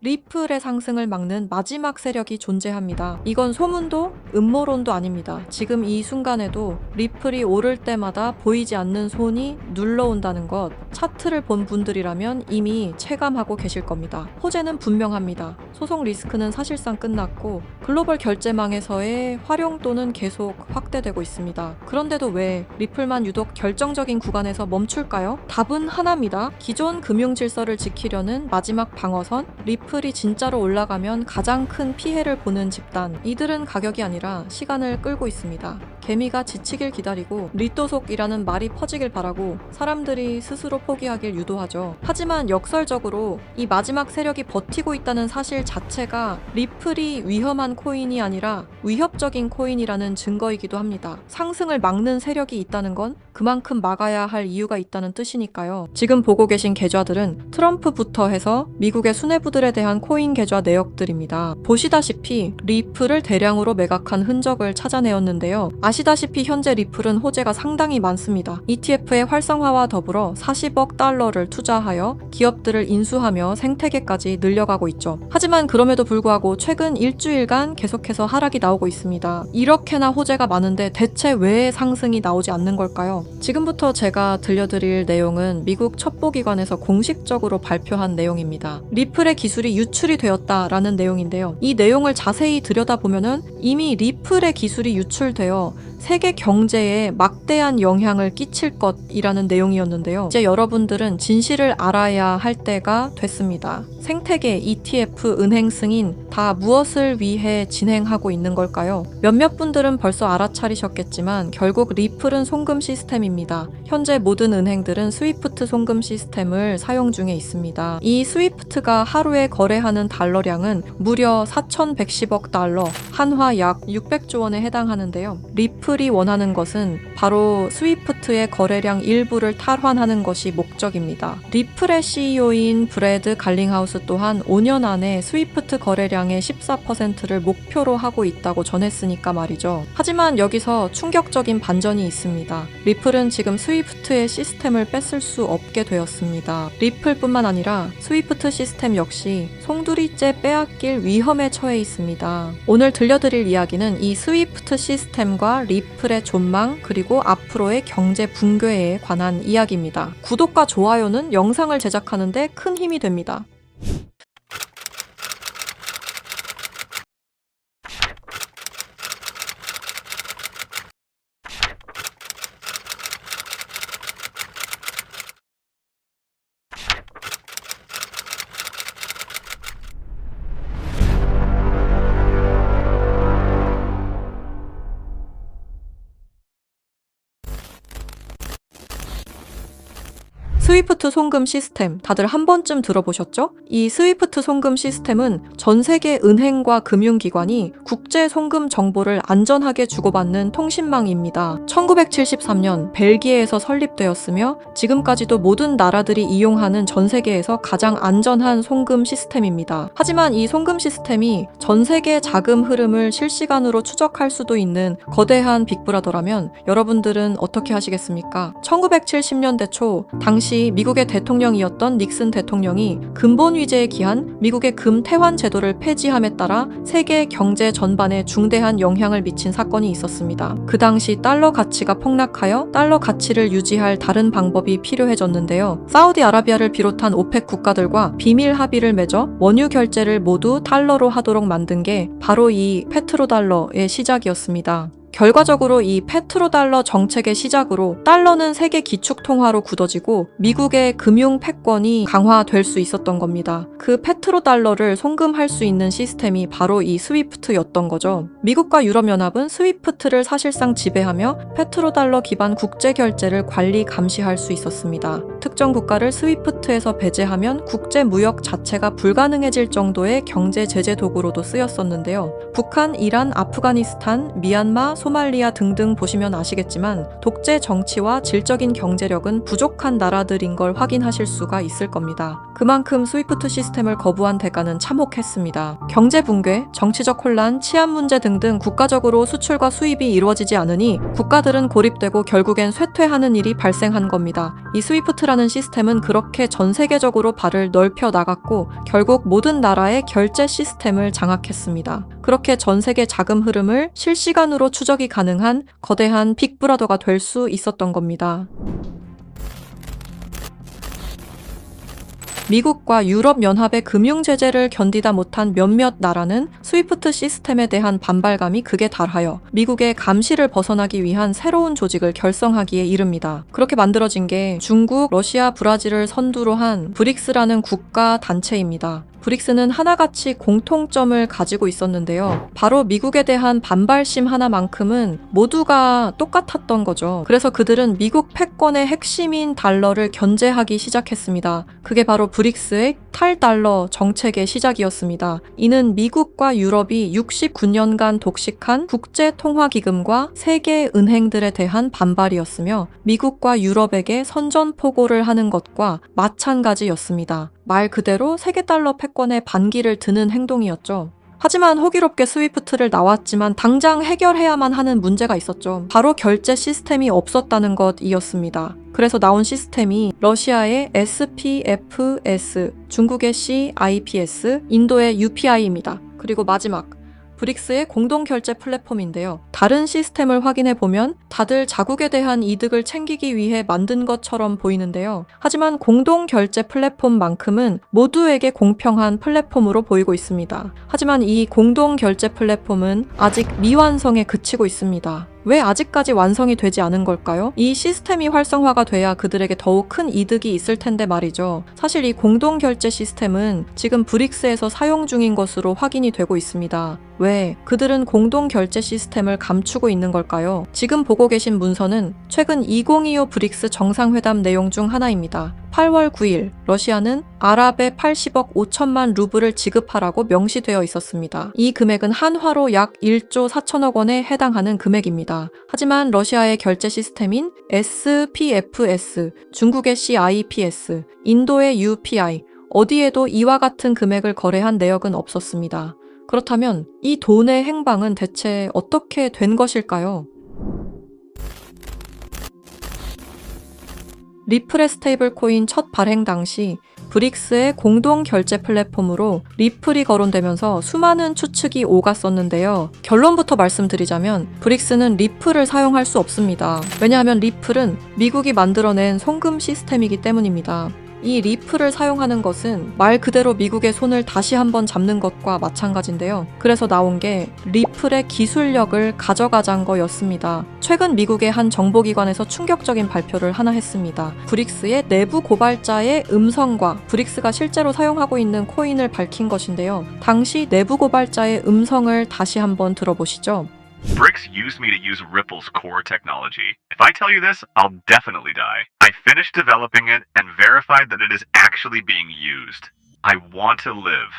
리플의 상승을 막는 마지막 세력이 존재합니다. 이건 소문도 음모론도 아닙니다. 지금 이 순간에도 리플이 오를 때마다 보이지 않는 손이 눌러온다는 것, 차트를 본 분들이라면 이미 체감하고 계실 겁니다. 호재는 분명합니다. 소송 리스크는 사실상 끝났고 글로벌 결제망에서의 활용도는 계속 확대되고 있습니다. 그런데도 왜 리플만 유독 결정적인 구간에서 멈출까요? 답은 하나입니다. 기존 금융 질서를 지키려는 마지막 방어선, 리플이 진짜로 올라가면 가장 큰 피해를 보는 집단, 이들은 가격이 아니라 시간을 끌고 있습니다. 개미가 지치길 기다리고 리또속이라는 말이 퍼지길 바라고 사람들이 스스로 포기하길 유도하죠. 하지만 역설적으로 이 마지막 세력이 버티고 있다는 사실 자체가 리플이 위험한 코인이 아니라 위협적인 코인이라는 증거이기도 합니다. 상승을 막는 세력이 있다는 건 그만큼 막아야 할 이유가 있다는 뜻이니까요. 지금 보고 계신 계좌들은 트럼프부터 해서 미국의 수뇌부들에 대한 코인 계좌 내역들입니다. 보시다시피 리플을 대량으로 매각한 흔적을 찾아내었는데요. 아시다시피 현재 리플은 호재가 상당히 많습니다. ETF의 활성화와 더불어 40억 달러를 투자하여 기업들을 인수하며 생태계까지 늘려가고 있죠. 하지만 그럼에도 불구하고 최근 일주일간 계속해서 하락이 나오고 있습니다. 이렇게나 호재가 많은데 대체 왜 상승이 나오지 않는 걸까요? 지금부터 제가 들려드릴 내용은 미국 첩보기관에서 공식적으로 발표한 내용입니다. 리플의 기술이 유출이 되었다라는 내용인데요. 이 내용을 자세히 들여다보면은 이미 리플의 기술이 유출되어 세계 경제에 막대한 영향을 끼칠 것이라는 내용이었는데요. 이제 여러분들은 진실을 알아야 할 때가 됐습니다. 생태계, ETF, 은행 승인 다 무엇을 위해 진행하고 있는 걸까요? 몇몇 분들은 벌써 알아차리셨겠지만 결국 리플은 송금 시스템입니다. 현재 모든 은행들은 스위프트 송금 시스템을 사용 중에 있습니다. 이 스위프트가 하루에 거래하는 달러량은 무려 4,110억 달러, 한화 약 600조 원에 해당하는데요. 리플이 원하는 것은 바로 스위프트의 거래량 일부를 탈환하는 것이 목적입니다. 리플의 CEO인 브래드 갈링하우스 또한 5년 안에 스위프트 거래량의 14%를 목표로 하고 있다고 전했으니까 말이죠. 하지만 여기서 충격적인 반전이 있습니다. 리플은 지금 스위프트의 시스템을 뺏을 수 없게 되었습니다. 리플뿐만 아니라 스위프트 시스템 역시 송두리째 빼앗길 위험에 처해 있습니다. 오늘 들려드릴 이야기는 이 스위프트 시스템과 리플의 존망 그리고 앞으로의 경제 붕괴에 관한 이야기입니다. 구독과 좋아요는 영상을 제작하는데 큰 힘이 됩니다. 스위프트 송금 시스템 다들 한 번쯤 들어보셨죠? 이 스위프트 송금 시스템은 전 세계 은행과 금융기관이 국제 송금 정보를 안전하게 주고받는 통신망입니다. 1973년 벨기에에서 설립되었으며 지금까지도 모든 나라들이 이용하는 전 세계에서 가장 안전한 송금 시스템입니다. 하지만 이 송금 시스템이 전 세계 자금 흐름을 실시간으로 추적할 수도 있는 거대한 빅브라더라면 여러분들은 어떻게 하시겠습니까? 1970년대 초 당시 미국의 대통령이었던 닉슨 대통령이 근본 위제에 기한 미국의 금 태환 제도를 폐지함에 따라 세계 경제 전반에 중대한 영향을 미친 사건이 있었습니다. 그 당시 달러 가치가 폭락하여 달러 가치를 유지할 다른 방법이 필요해졌는데요. 사우디아라비아를 비롯한 오펙 국가들과 비밀 합의를 맺어 원유 결제를 모두 달러로 하도록 만든 게 바로 이 페트로달러의 시작이었습니다. 결과적으로 이 페트로달러 정책의 시작으로 달러는 세계 기축통화로 굳어지고 미국의 금융 패권이 강화될 수 있었던 겁니다. 그 페트로달러를 송금할 수 있는 시스템이 바로 이 스위프트였던 거죠. 미국과 유럽연합은 스위프트를 사실상 지배하며 페트로달러 기반 국제결제를 관리 감시할 수 있었습니다. 특정 국가를 스위프트에서 배제하면 국제무역 자체가 불가능해질 정도의 경제 제재 도구로도 쓰였었는데요. 북한, 이란, 아프가니스탄, 미얀마, 소말리아 등등 보시면 아시겠지만 독재 정치와 질적인 경제력은 부족한 나라들인 걸 확인하실 수가 있을 겁니다. 그만큼 스위프트 시스템을 거부한 대가는 참혹했습니다. 경제 붕괴, 정치적 혼란, 치안 문제 등등 국가적으로 수출과 수입이 이루어지지 않으니 국가들은 고립되고 결국엔 쇠퇴하는 일이 발생한 겁니다. 이 스위프트라는 시스템은 그렇게 전 세계적으로 발을 넓혀 나갔고 결국 모든 나라의 결제 시스템을 장악했습니다. 그렇게 전 세계 자금 흐름을 실시간으로 추적이 가능한 거대한 빅브라더가 될 수 있었던 겁니다. 미국과 유럽연합의 금융제재를 견디다 못한 몇몇 나라는 스위프트 시스템에 대한 반발감이 극에 달하여 미국의 감시를 벗어나기 위한 새로운 조직을 결성하기에 이릅니다. 그렇게 만들어진 게 중국, 러시아, 브라질을 선두로 한 브릭스라는 국가 단체입니다. 브릭스는 하나같이 공통점을 가지고 있었는데요. 바로 미국에 대한 반발심 하나만큼은 모두가 똑같았던 거죠. 그래서 그들은 미국 패권의 핵심인 달러를 견제하기 시작했습니다. 그게 바로 브릭스의 탈달러 정책의 시작이었습니다. 이는 미국과 유럽이 69년간 독식한 국제통화기금과 세계은행들에 대한 반발이었으며 미국과 유럽에게 선전포고를 하는 것과 마찬가지였습니다. 말 그대로 세계달러 패권에 반기를 드는 행동이었죠. 하지만 호기롭게 스위프트를 나왔지만 당장 해결해야만 하는 문제가 있었죠. 바로 결제 시스템이 없었다는 것이었습니다. 그래서 나온 시스템이 러시아의 SPFS, 중국의 CIPS, 인도의 UPI입니다. 그리고 마지막 브릭스의 공동결제 플랫폼인데요. 다른 시스템을 확인해 보면 다들 자국에 대한 이득을 챙기기 위해 만든 것처럼 보이는데요. 하지만 공동결제 플랫폼만큼은 모두에게 공평한 플랫폼으로 보이고 있습니다. 하지만 이 공동결제 플랫폼은 아직 미완성에 그치고 있습니다. 왜 아직까지 완성이 되지 않은 걸까요? 이 시스템이 활성화가 돼야 그들에게 더욱 큰 이득이 있을 텐데 말이죠. 사실 이 공동결제 시스템은 지금 브릭스에서 사용 중인 것으로 확인이 되고 있습니다. 왜? 그들은 공동결제 시스템을 감추고 있는 걸까요? 지금 보고 계신 문서는 최근 2025 브릭스 정상회담 내용 중 하나입니다. 8월 9일 러시아는 아랍에 80억 5천만 루블을 지급하라고 명시되어 있었습니다. 이 금액은 한화로 약 1조 4천억 원에 해당하는 금액입니다. 하지만 러시아의 결제 시스템인 SPFS, 중국의 CIPS, 인도의 UPI, 어디에도 이와 같은 금액을 거래한 내역은 없었습니다. 그렇다면 이 돈의 행방은 대체 어떻게 된 것일까요? 리플의 스테이블 코인 첫 발행 당시 브릭스의 공동 결제 플랫폼으로 리플이 거론되면서 수많은 추측이 오갔었는데요. 결론부터 말씀드리자면 브릭스는 리플을 사용할 수 없습니다. 왜냐하면 리플은 미국이 만들어낸 송금 시스템이기 때문입니다. 이 리플을 사용하는 것은 말 그대로 미국의 손을 다시 한번 잡는 것과 마찬가지인데요. 그래서 나온 게 리플의 기술력을 가져가자는 거였습니다. 최근 미국의 한 정보기관에서 충격적인 발표를 하나 했습니다. 브릭스의 내부 고발자의 음성과 브릭스가 실제로 사용하고 있는 코인을 밝힌 것인데요. 당시 내부 고발자의 음성을 다시 한번 들어보시죠. Bricks used me to use Ripple's core technology. If I tell you this, I'll definitely die. I finished developing it and verified that it is actually being used. I want to live.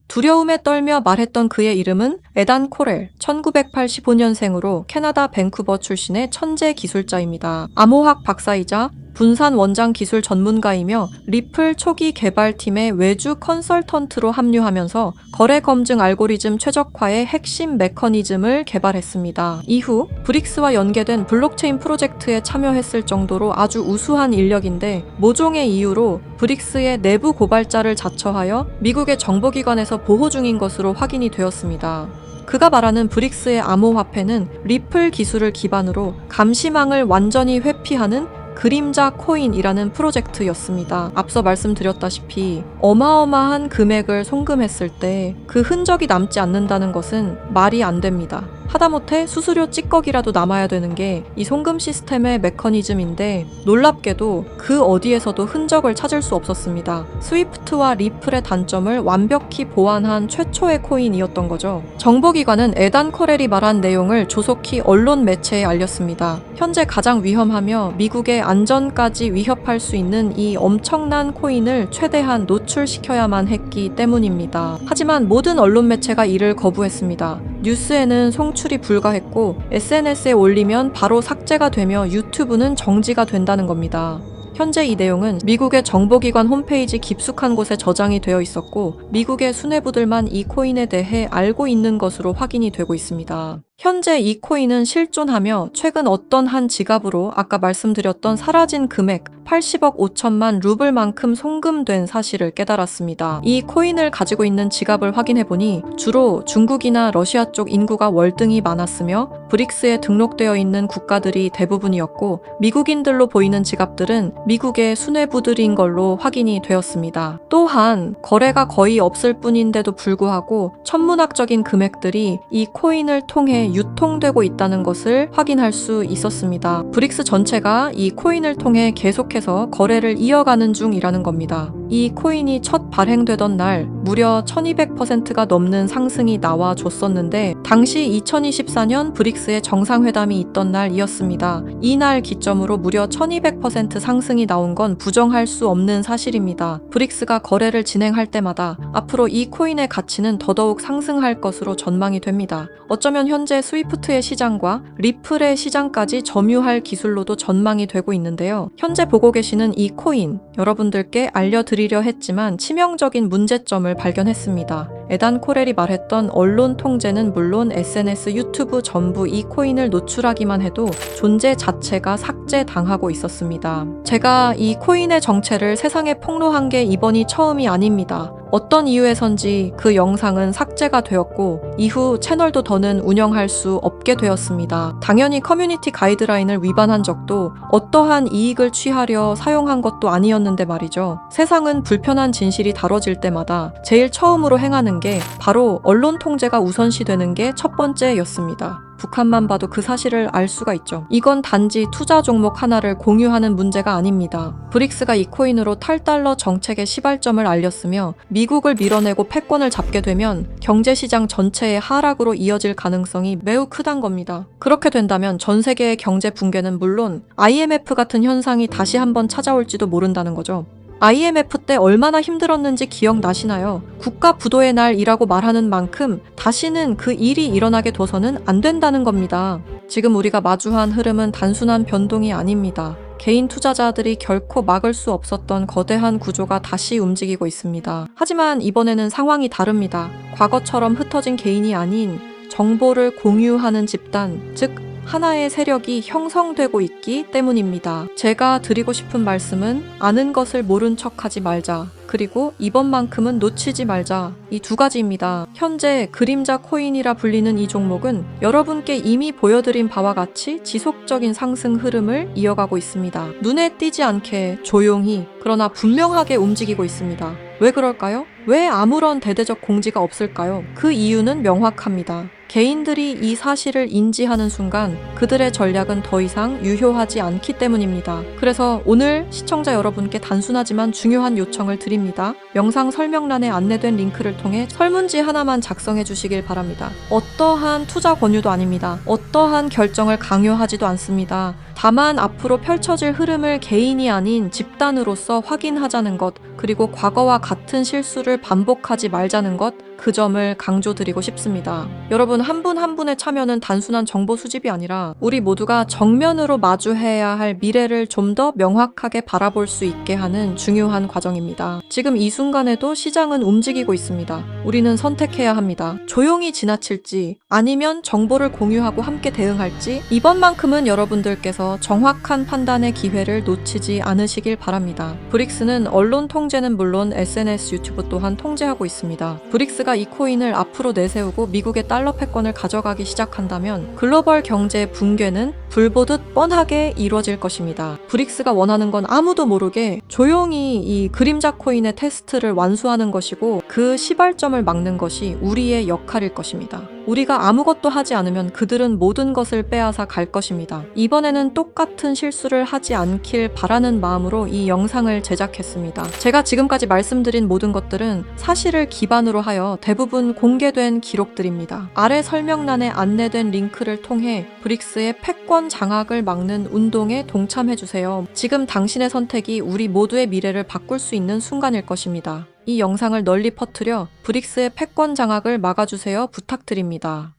두려움에 떨며 말했던 그의 이름은 에단 코렐, 1985년생으로 캐나다 밴쿠버 출신의 천재 기술자입니다. 암호학 박사이자 분산 원장 기술 전문가이며 리플 초기 개발팀의 외주 컨설턴트로 합류하면서 거래 검증 알고리즘 최적화의 핵심 메커니즘을 개발했습니다. 이후 브릭스와 연계된 블록체인 프로젝트에 참여했을 정도로 아주 우수한 인력인데 모종의 이유로 브릭스의 내부 고발자를 자처하여 미국의 정보기관에서 보호 중인 것으로 확인이 되었습니다. 그가 말하는 브릭스의 암호화폐는 리플 기술을 기반으로 감시망을 완전히 회피하는 그림자 코인이라는 프로젝트였습니다. 앞서 말씀드렸다시피 어마어마한 금액을 송금했을 때 그 흔적이 남지 않는다는 것은 말이 안 됩니다. 하다못해 수수료 찌꺼기라도 남아야 되는 게 이 송금 시스템의 메커니즘인데 놀랍게도 그 어디에서도 흔적을 찾을 수 없었습니다. 스위프트와 리플의 단점을 완벽히 보완한 최초의 코인이었던 거죠. 정보기관은 에단 코렐이 말한 내용을 조속히 언론 매체에 알렸습니다. 현재 가장 위험하며 미국의 안전까지 위협할 수 있는 이 엄청난 코인을 최대한 노출시켜야만 했기 때문입니다. 하지만 모든 언론 매체가 이를 거부했습니다. 뉴스에는 송출이 불가했고 SNS에 올리면 바로 삭제가 되며 유튜브는 정지가 된다는 겁니다. 현재 이 내용은 미국의 정보기관 홈페이지 깊숙한 곳에 저장이 되어 있었고 미국의 수뇌부들만 이 코인에 대해 알고 있는 것으로 확인이 되고 있습니다. 현재 이 코인은 실존하며 최근 어떤 한 지갑으로 아까 말씀드렸던 사라진 금액 80억 5천만 루블만큼 송금된 사실을 깨달았습니다. 이 코인을 가지고 있는 지갑을 확인해보니 주로 중국이나 러시아 쪽 인구가 월등히 많았으며 브릭스에 등록되어 있는 국가들이 대부분이었고 미국인들로 보이는 지갑들은 미국의 수뇌부들인 걸로 확인이 되었습니다. 또한 거래가 거의 없을 뿐인데도 불구하고 천문학적인 금액들이 이 코인을 통해 유통되고 있다는 것을 확인할 수 있었습니다. 브릭스 전체가 이 코인을 통해 계속해서 거래를 이어가는 중이라는 겁니다. 이 코인이 첫 발행되던 날 무려 1200%가 넘는 상승이 나와줬었는데 당시 2024년 브릭스의 정상회담이 있던 날이었습니다. 이날 기점으로 무려 1200% 상승이 나온 건 부정할 수 없는 사실입니다. 브릭스가 거래를 진행할 때마다 앞으로 이 코인의 가치는 더더욱 상승할 것으로 전망이 됩니다. 어쩌면 현재 스위프트의 시장과 리플의 시장까지 점유할 기술로도 전망이 되고 있는데요. 현재 보고 계시는 이 코인, 여러분들께 알려드리려 했지만 치명적인 문제점을 발견했습니다. 에단 코렐이 말했던 언론 통제는 물론 SNS, 유튜브 전부 이 코인을 노출하기만 해도 존재 자체가 삭제당하고 있었습니다. 제가 이 코인의 정체를 세상에 폭로한 게 이번이 처음이 아닙니다. 어떤 이유에선지 그 영상은 삭제가 되었고 이후 채널도 더는 운영할 수 없게 되었습니다. 당연히 커뮤니티 가이드라인을 위반한 적도 어떠한 이익을 취하려 사용한 것도 아니었는데 말이죠. 세상은 불편한 진실이 다뤄질 때마다 제일 처음으로 행하는 게 바로 언론 통제가 우선시되는 게 첫 번째였습니다. 북한만 봐도 그 사실을 알 수가 있죠. 이건 단지 투자 종목 하나를 공유하는 문제가 아닙니다. 브릭스가 이 코인으로 탈달러 정책의 시발점을 알렸으며 미국을 밀어내고 패권을 잡게 되면 경제시장 전체의 하락으로 이어질 가능성이 매우 크단 겁니다. 그렇게 된다면 전 세계의 경제 붕괴는 물론 IMF 같은 현상이 다시 한번 찾아올지도 모른다는 거죠. IMF 때 얼마나 힘들었는지 기억나시나요? 국가 부도의 날이라고 말하는 만큼 다시는 그 일이 일어나게 둬서는 안 된다는 겁니다. 지금 우리가 마주한 흐름은 단순한 변동이 아닙니다. 개인 투자자들이 결코 막을 수 없었던 거대한 구조가 다시 움직이고 있습니다. 하지만 이번에는 상황이 다릅니다. 과거처럼 흩어진 개인이 아닌 정보를 공유하는 집단, 즉 하나의 세력이 형성되고 있기 때문입니다. 제가 드리고 싶은 말씀은 아는 것을 모른 척하지 말자. 그리고 이번만큼은 놓치지 말자. 이 두 가지입니다. 현재 그림자 코인이라 불리는 이 종목은 여러분께 이미 보여드린 바와 같이 지속적인 상승 흐름을 이어가고 있습니다. 눈에 띄지 않게 조용히 그러나 분명하게 움직이고 있습니다. 왜 그럴까요? 왜 아무런 대대적 공지가 없을까요? 그 이유는 명확합니다. 개인들이 이 사실을 인지하는 순간 그들의 전략은 더 이상 유효하지 않기 때문입니다. 그래서 오늘 시청자 여러분께 단순하지만 중요한 요청을 드립니다. 영상 설명란에 안내된 링크를 통해 설문지 하나만 작성해 주시길 바랍니다. 어떠한 투자 권유도 아닙니다. 어떠한 결정을 강요하지도 않습니다. 다만 앞으로 펼쳐질 흐름을 개인이 아닌 집단으로서 확인하자는 것, 그리고 과거와 같은 실수를 반복하지 말자는 것, 그 점을 강조드리고 싶습니다. 여러분 한 분 한 분의 참여는 단순한 정보 수집이 아니라 우리 모두가 정면으로 마주해야 할 미래를 좀 더 명확하게 바라볼 수 있게 하는 중요한 과정입니다. 지금 이 순간에도 시장은 움직이고 있습니다. 우리는 선택해야 합니다. 조용히 지나칠지 아니면 정보를 공유하고 함께 대응할지 이번만큼은 여러분들께서 정확한 판단의 기회를 놓치지 않으시길 바랍니다. 브릭스는 언론 통제는 물론 SNS, 유튜브 또한 통제하고 있습니다. 브릭스가 이 코인을 앞으로 내세우고 미국의 달러 패권을 가져가기 시작한다면 글로벌 경제 붕괴는 불보듯 뻔하게 이루어질 것입니다. 브릭스가 원하는 건 아무도 모르게 조용히 이 그림자 코인의 테스트를 완수하는 것이고 그 시발점을 막는 것이 우리의 역할일 것입니다. 우리가 아무것도 하지 않으면 그들은 모든 것을 빼앗아 갈 것입니다. 이번에는 똑같은 실수를 하지 않길 바라는 마음으로 이 영상을 제작했습니다. 제가 지금까지 말씀드린 모든 것들은 사실을 기반으로 하여 대부분 공개된 기록들입니다. 아래 설명란에 안내된 링크를 통해 브릭스의 패권 장악을 막는 운동에 동참해주세요. 지금 당신의 선택이 우리 모두의 미래를 바꿀 수 있는 순간일 것입니다. 이 영상을 널리 퍼뜨려 브릭스의 패권 장악을 막아주세요 부탁드립니다.